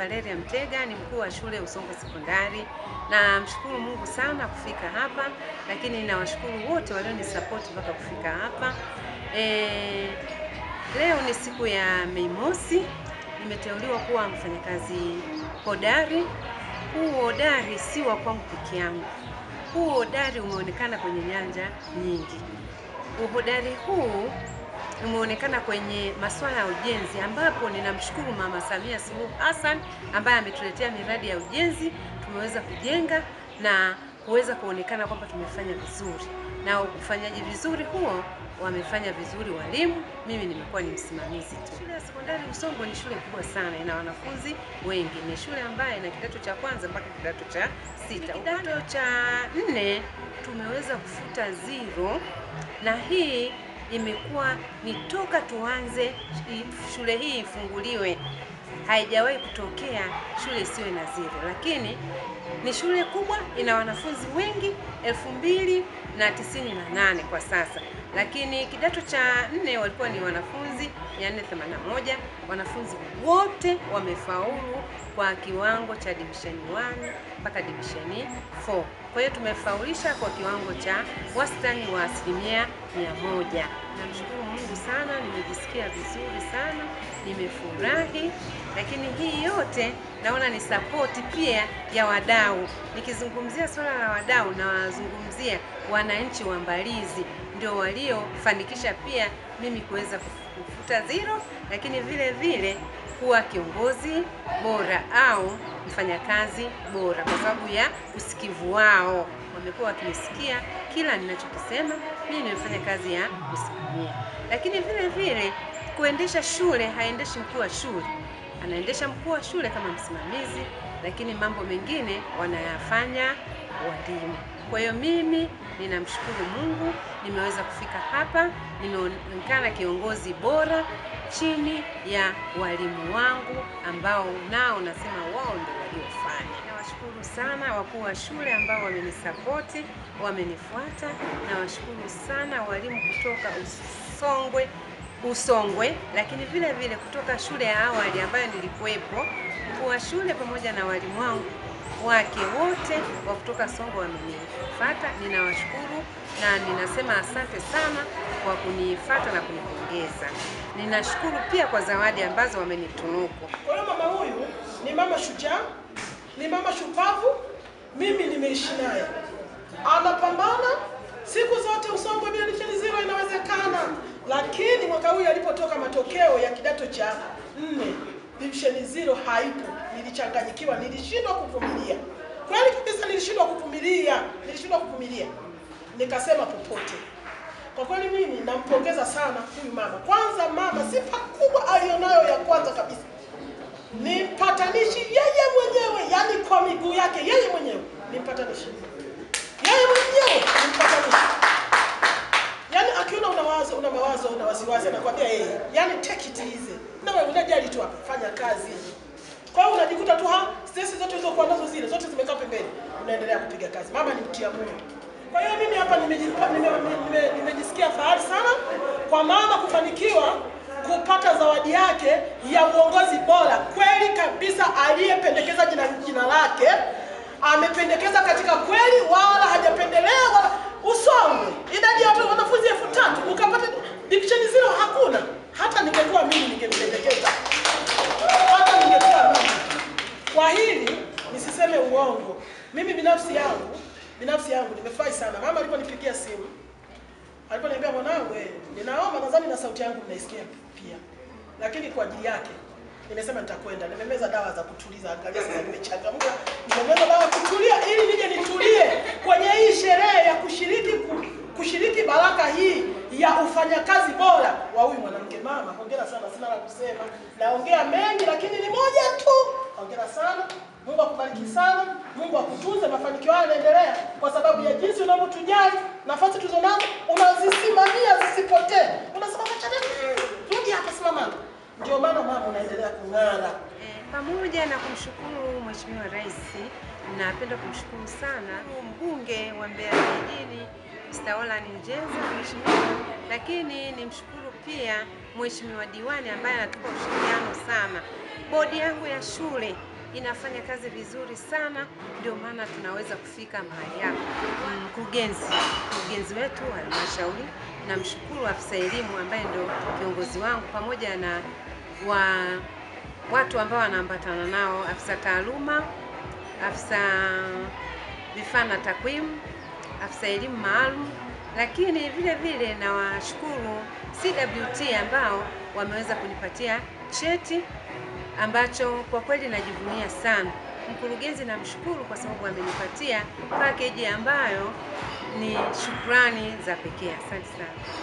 Valeria Mtega, ni mkuu wa shule Usongo Sekondari. Na mshukuru Mungu sana kufika hapa, lakini nawashukuru wote walionisupport mpaka kufika hapa. Leo ni siku ya Mei Mosi, nimeteuliwa kuwa mfanyakazi hodari. Huu hodari si wa kwangu peke yangu. Huu hodari umeonekana kwenye nyanja nyingi. Uhodari huu umeonekana kwenye masuala ya ujenzi, ambapo ninamshukuru Mama Samia Suluhu Hassan ambaye ametuletea miradi ya ujenzi. Tumeweza kujenga na kuweza kuonekana kwamba tumefanya vizuri, na ufanyaji vizuri huo wamefanya vizuri walimu. Mimi nimekuwa ni msimamizi tu. Shule ya sekondari Usongo ni shule kubwa sana, ina wanafunzi wengi. Ni shule ambayo ina kidato cha kwanza mpaka kidato cha 6. Kidato cha 4 tumeweza kufuta zero, na hii imekuwa ni toka tuanze shule hii ifunguliwe haijawahi kutokea shule isiwe na zero. Lakini ni shule kubwa, ina wanafunzi wengi 2098 kwa sasa. Lakini kidato cha 4 walikuwa ni wanafunzi 481. Wanafunzi wote wamefaulu kwa kiwango cha division 1 mpaka division 4. Kwa hiyo tumefaulisha kwa kiwango cha wastani wa 100%. Namshukuru Mungu sana, nimejisikia vizuri sana, nimefurahi. Lakini hii yote naona ni support pia ya wadau. Nikizungumzia swala la wadau, na wazungumzia wananchi wa Mbalizi, ndio waliofanikisha pia mimi kuweza kufuta zero, lakini vile vile kuwa kiongozi bora au mfanyakazi bora, kwa sababu ya usikivu wao. Wamekuwa wakinisikia kila ninachokisema. Mimi nimefanya kazi ya kusimamia, lakini vile vile kuendesha shule haendeshi mkuu wa shule, anaendesha mkuu wa shule kama msimamizi, lakini mambo mengine wanayafanya walimu. Kwa hiyo mimi ninamshukuru Mungu, nimeweza kufika hapa, nimeonekana kiongozi bora chini ya walimu wangu ambao nao nasema wao ndio waliofanya. Nawashukuru sana wakuu wa shule ambao wamenisapoti, wamenifuata. Nawashukuru sana walimu kutoka Usongwe, lakini vile vile kutoka shule ya awali ambayo nilikuwepo. Mkuu wa shule pamoja na walimu wangu wake wote wa kutoka Songwe wamenifuata. Ninawashukuru na ninasema asante sana kwa kunifuata na kunipongeza. Ninashukuru pia kwa zawadi ambazo wamenitunuku. Kwa hiyo mama huyu ni mama shujaa, ni mama shupavu. Mimi nimeishi naye, anapambana siku zote. Usongwe bila division zero inawezekana. Lakini mwaka huu alipotoka matokeo ya kidato cha 4 division zero haipo, nilichanganyikiwa, nilishindwa kuvumilia. Kweli kabisa nilishindwa kuvumilia. Nikasema popote. Kwa kweli mimi nampongeza sana huyu mama. Kwanza mama, sifa kubwa alionayo ya kwanza kabisa ni mpatanishi yeye mwenyewe, yani kwa miguu yake yeye mwenyewe ni mpatanishi. Yeye mwenyewe ni mpatanishi. Yani akiona una mawazo, una wasiwasi, anakuambia yeye, yani take it easy. Na wewe unajali tu hapa, fanya kazi. Kwa hiyo unajikuta tu stress zote hizo kwa nazo zile zote zimekaa pembeni, unaendelea kupiga kazi. Mama ni mtia moyo. Kwa hiyo mimi hapa nimejisikia fahari sana kwa mama kufanikiwa kupata zawadi yake ya uongozi bora. Kweli kabisa, aliyependekeza jina lake amependekeza katika kweli, wala hajapendelea wala Usongwe. Idadi ya wanafunzi 3000 ukapata division zero hakuna. Hata ningekuwa mimi ningempendekeza. Hata ningekuwa mimi. Kwa hili nisiseme uongo. Mimi binafsi yangu nimefurahi sana. Mama aliponipigia simu, aliponiambia mwanangu, ninaomba, nadhani na sauti yangu mnaisikia pia, lakini kwa ajili yake nimesema nitakwenda. Nimemeza dawa za kutuliza, angalia sasa nimechangamka. Nimemeza dawa kutulia ili nije nitulie kwenye hii sherehe ya kushiriki baraka hii ya ufanyakazi bora wa huyu mwanamke. Mama, hongera sana, sina la kusema. Naongea mengi lakini ni moja tu. Hongera sana. Mungu akubariki sana. Mungu akutunze, mafanikio haya yanaendelea kwa sababu ya jinsi unavyotujali, nafasi tulizonazo unazisimamia zisipotee. Unasema acha rudi hapa, simama. Ndio maana mama unaendelea kung'ara. Pamoja na kumshukuru Mheshimiwa Rais, napenda kumshukuru sana mbunge wa Mbeya Vijijini Mr. Olan Njenza mheshimiwa, lakini nimshukuru pia Mheshimiwa diwani ambaye anatupa ushirikiano sana. Bodi yangu ya shule inafanya kazi vizuri sana, ndio maana tunaweza kufika mahali hapa. Mkurugenzi wetu wa halmashauri, namshukuru afisa elimu ambaye ndio kiongozi wangu, pamoja na watu ambao wanaambatana nao, afisa taaluma, afisa vifaa na takwimu, afisa elimu maalum, lakini vile vile na washukuru CWT ambao wameweza kunipatia cheti ambacho kwa kweli najivunia sana. Mkurugenzi namshukuru kwa sababu amenipatia package ambayo ni shukrani za pekee. Asante sana.